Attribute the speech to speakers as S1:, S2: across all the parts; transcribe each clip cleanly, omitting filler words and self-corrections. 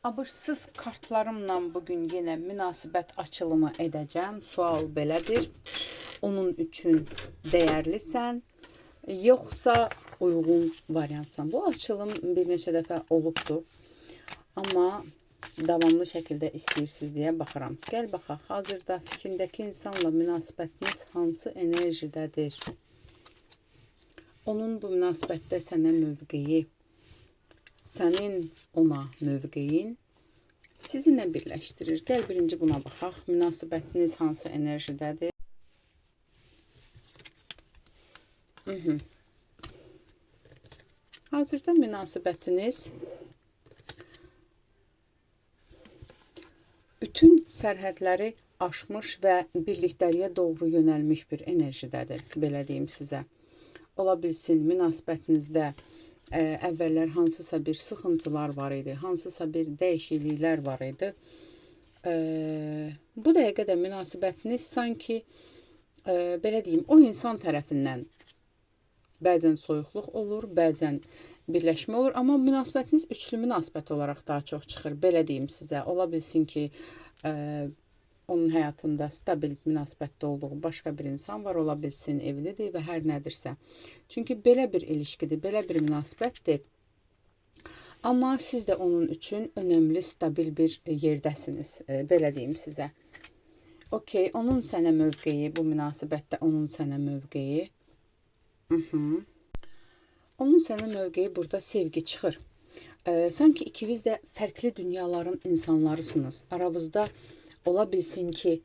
S1: Abırsız kartlarımla bugün yine münasibət açılımı edeceğim. Sual belədir. Onun üçün dəyərlisən, yoxsa uyğun variantsan? Bu açılım bir neçə dəfə olubdur. Amma davamlı şəkildə istəyirsiniz deyə baxıram. Gəl baxaq, hazırda fikrindəki insanla münasibətiniz hansı enerjidədir? Onun bu münasibətdə sənə mövqeyi, sənin ona mövqeyin sizi nə birləşdirir? Gəl birinci buna baxaq. Münasibətiniz hansı enerjidədir? Hazırda münasibətiniz bütün sərhədləri aşmış və birlikdəliyə doğru yönəlmiş bir enerjidədir. Belə deyim sizə. Ola bilsin münasibətinizdə əvvəllər hansısa bir sıxıntılar var idi, hansısa bir dəyişikliklər var idi. Bu dəqiqədə münasibətiniz sanki belə deyim, o insan tərəfindən bəzən soyuqluq olur, bəzən birləşmə olur, amma münasibətiniz üçlü münasibət olaraq daha çox çıxır. Belə deyim sizə, ola bilsin ki, onun həyatında stabil münasibətdə olduğu başqa bir insan var, ola bilsin evlidir və hər nədirsə. Çünki belə bir ilişkidir, belə bir münasibətdir. Amma siz də onun üçün önəmli, stabil bir yerdəsiniz. Belə deyim sizə. Okey, onun sənə mövqeyi, bu münasibətdə onun sənə mövqeyi. Onun sənə mövqeyi burada sevgi çıxır. Sanki ikiniz də fərqli dünyaların insanlarısınız. Aranızda ola bilsin ki,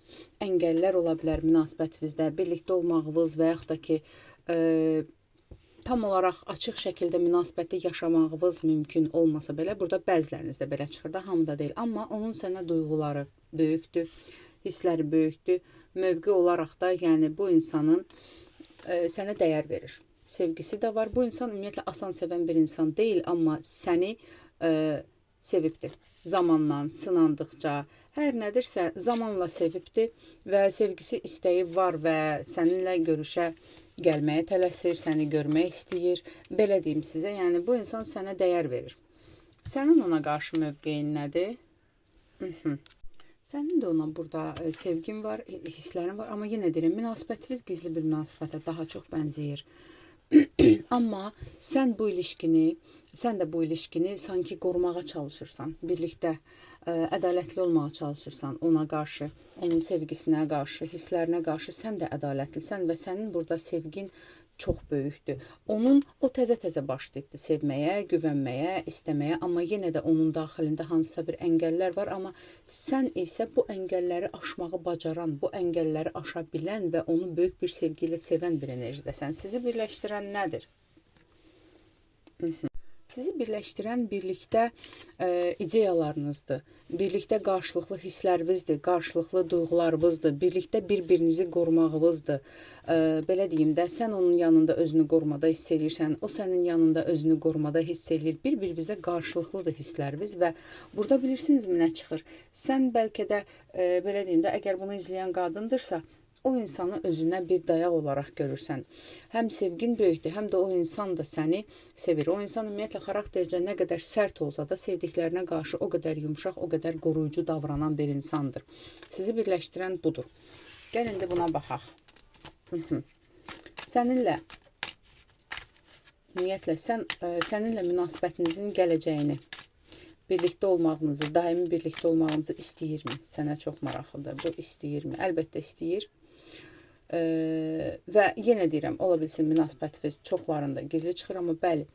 S1: əngəllər ola bilər münasibətinizdə, birlikdə olmağınız və yaxud da ki, tam olaraq açıq şəkildə münasibətdə yaşamağınız mümkün olmasa belə, burada bəzilərinizdə belə çıxır da, hamıda deyil. Amma onun sənə duyğuları böyükdür, hissləri böyükdür. Mövqe olaraq da, yəni bu insanın sənə dəyər verir. Sevgisi də var. Bu insan ümumiyyətlə asan sevən bir insan deyil, amma səni sevibdir. Zamanla, sınandıqca, hər nədirsə zamanla sevibdir və sevgisi, istəyi var və səninlə görüşə gəlməyə tələsir, səni görmək istəyir. Belə deyim sizə, yəni bu insan sənə dəyər verir. Sənin ona qarşı mövqeyin nədir? Sənin də ona burada sevgin var, hisslərin var, amma yenə deyirəm, münasibətiniz gizli bir münasibətə daha çox bənzəyir. Amma sən də bu ilişkini sanki qorumağa çalışırsan, birlikdə ədalətli olmağa çalışırsan ona qarşı, onun sevgisinə qarşı, hisslərinə qarşı sən də ədalətlisən və sənin burada sevgin çox böyükdür. Onun o təzə-təzə başlayıbdır sevməyə, güvənməyə, istəməyə, amma yenə də onun daxilində hansısa bir əngəllər var, amma sən isə bu əngəlləri aşmağı bacaran, bu əngəlləri aşa bilən və onu böyük bir sevgi ilə sevən bir enerjidəsən. Sizi birləşdirən nədir? Sizi birləşdirən birlikdə ideyalarınızdır, birlikdə qarşılıqlı hisslərinizdir, qarşılıqlı duyğularınızdır, birlikdə bir-birinizi qorumağınızdır. Belə deyim də, sən onun yanında özünü qorumada hiss edirsən, o sənin yanında özünü qorumada hiss edir. Bir-birinizə qarşılıqlıdır hissləriniz və burada bilirsinizmi nə çıxır? Sən bəlkə də, belə deyim də, əgər bunu izləyən qadındırsa, o insanı özünə bir dayaq olaraq görürsən. Həm sevgin böyükdür, həm də o insan da səni sevir. O insan ümumiyyətlə xaraktercə nə qədər sərt olsa da sevdiklərinə qarşı o qədər yumşaq, o qədər qoruyucu davranan bir insandır. Sizi birləşdirən budur. Gəl indi buna baxaq. Səninlə, ümumiyyətlə, səninlə münasibətinizin gələcəyini, birlikdə olmağınızı, daimi birlikdə olmağınızı istəyirmi? Sənə çox maraqlıdır. Bu istəyirmi? Əlbəttə istəyir. Və yenə deyirəm, ola bilsin münasibətiniz çoxlarında gizli çıxır, amma bəli,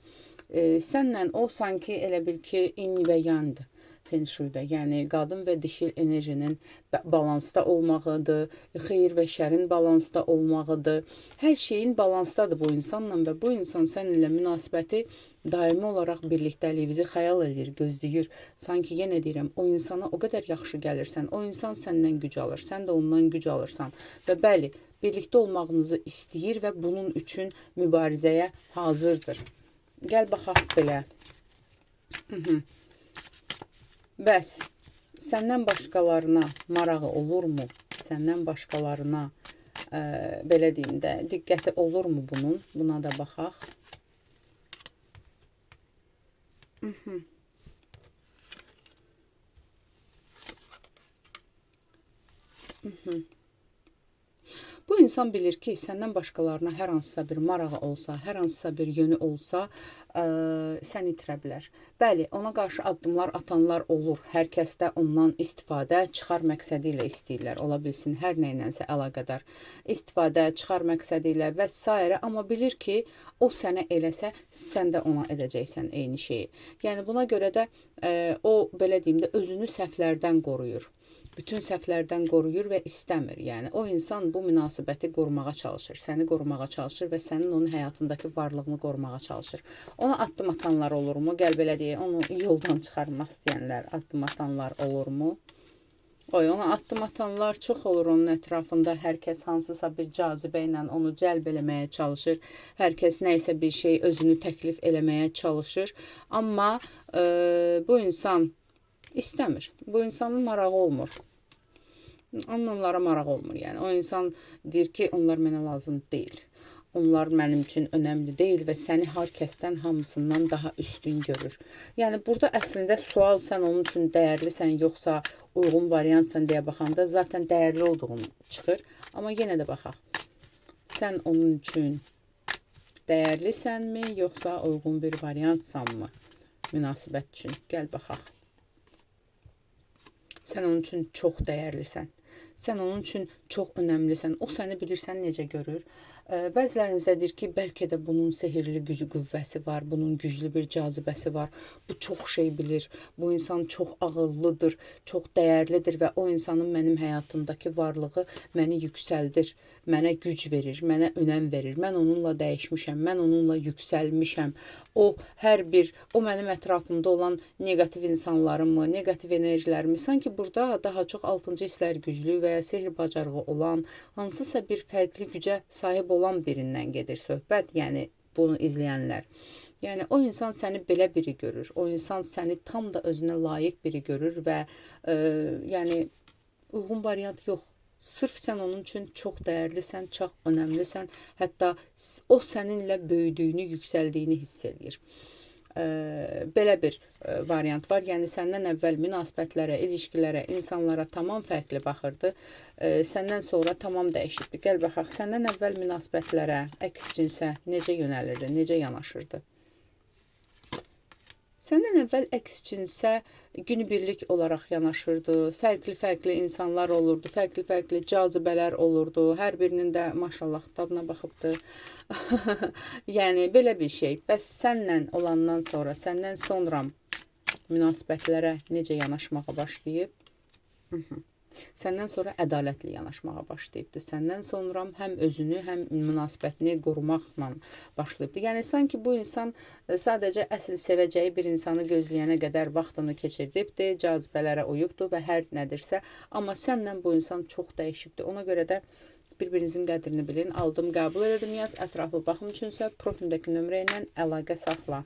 S1: sənlə o sanki elə bil ki, yin və yandır Feng Shui'də. Yəni, qadın və dişil enerjinin balansda olmağıdır, xeyir və şərin balansda olmağıdır. Hər şeyin balansdadır bu insanla və bu insan səninlə münasibəti daimi olaraq birlikdəliyinizi xəyal edir, gözləyir. Sanki yenə deyirəm, o insana o qədər yaxşı gəlirsən, o insan səndən güc alır, sən də ondan güc alırsan və bəli, birlikdə olmağınızı istəyir və bunun üçün mübarizəyə hazırdır. Gəl baxaq belə. Bəs, səndən başqalarına marağı olurmu? Səndən başqalarına, belə deyim də, diqqəti olurmu bunun? Buna da baxaq. Bu insan bilir ki, səndən başqalarına hər hansısa bir marağı olsa, hər hansısa bir yönü olsa, sən itirə bilər. Bəli, ona qarşı addımlar atanlar olur. Hər kəs də ondan istifadə çıxar məqsədi ilə istəyirlər. Ola bilsin hər nə ilənsə əlaqədar istifadə çıxar məqsədi ilə və s. Amma bilir ki, o sənə eləsə, sən də ona edəcəksən eyni şeyi. Yəni buna görə də o, belə deyim də, özünü səhvlərdən qoruyur. Bütün səhvlərdən qoruyur və istəmir. Yəni o insan bu münasibəti qorumağa çalışır, səni qorumağa çalışır və sənin onun həyatındakı varlığını qorumağa çalışır. Ona addım atanlar olurmu? Gəl belə deyək, onu yoldan çıxarmaq istəyənlər, addım atanlar olurmu? Ona addım atanlar çox olur onun ətrafında. Hər kəs hansısa bir cazibə ilə onu cəlb eləməyə çalışır. Hər kəs nə isə bir şey özünü təklif eləməyə çalışır. Amma bu insan İstəmir. Bu insanın marağı olmur. Onlara marağı olmur. Yəni o insan deyir ki, onlar mənə lazım deyil. Onlar mənim üçün önəmli deyil və səni hər kəsdən hamısından daha üstün görür. Yəni burada əslində sual sən onun üçün dəyərlisən yoxsa uyğun variantsan deyə baxanda zaten dəyərli olduğun çıxır. Amma yenə də baxaq. Sən onun üçün dəyərlisənmi yoxsa uyğun bir variantsanmı münasibət üçün? Gəl baxaq. Sən onun üçün çox dəyərlisən. Sən onun üçün çox önəmlisən. O səni bilirsən necə görür. Bəziləriniz də deyir ki, bəlkə də bunun sehirli gücü, qüvvəsi var, bunun güclü bir cazibəsi var. Bu çox şey bilir. Bu insan çox ağıllıdır, çox dəyərlidir və o insanın mənim həyatımdakı varlığı məni yüksəldir, mənə güc verir, mənə önəm verir. Mən onunla dəyişmişəm, mən onunla yüksəlmişəm. O mənim ətrafımda olan negativ insanlarımı, negativ enerjilərimi, sanki burada daha çox 6-cı hisslər güclü və ya sehr bacarığı olan, hansısa bir fərqli gücə sahib olan birindən gedir söhbət, yəni bunu izləyənlər. Yəni o insan səni belə biri görür. O insan səni tam da özünə layiq biri görür və yəni uyğun variant yox. Sırf sən onun üçün çox dəyərlisən, çox önəmlisən. Hətta o səninlə böyüdüyünü, yüksəldiyini hiss edir. Belə bir variant var. Yəni səndən əvvəl münasibətlərə, ilişkilərə, insanlara tamam fərqli baxırdı. Səndən sonra tamam dəyişibdi. Gəl baxaq, səndən əvvəl münasibətlərə, əks cinsə necə yönəlirdi, necə yanaşırdı? Səndən əvvəl əks cinsə günübirlik olaraq yanaşırdı. Fərqli-fərqli insanlar olurdu, fərqli-fərqli cazibələr olurdu. Hər birinin də maşallah kitabına baxıbdı. Yəni belə bir şey. Bəs sənlə olandan sonra, səndən sonra münasibətlərə necə yanaşmağa başlayıb? Səndən sonra ədalətli yanaşmağa başlayıbdı. Səndən sonra həm özünü, həm münasibətini qorumaqla başlayıbdı. Yəni sanki bu insan sadəcə əsl sevəcəyi bir insanı gözləyənə qədər vaxtını keçirdibdi, cazibələrə uyubdu və hər nədirsə. Amma sənlə bu insan çox dəyişibdi. Ona görə də bir-birinizin qədrini bilin. Aldım, qəbul edim, yaz. Ətraflı baxım üçünsə profilimdəki nömrə ilə əlaqə saxla.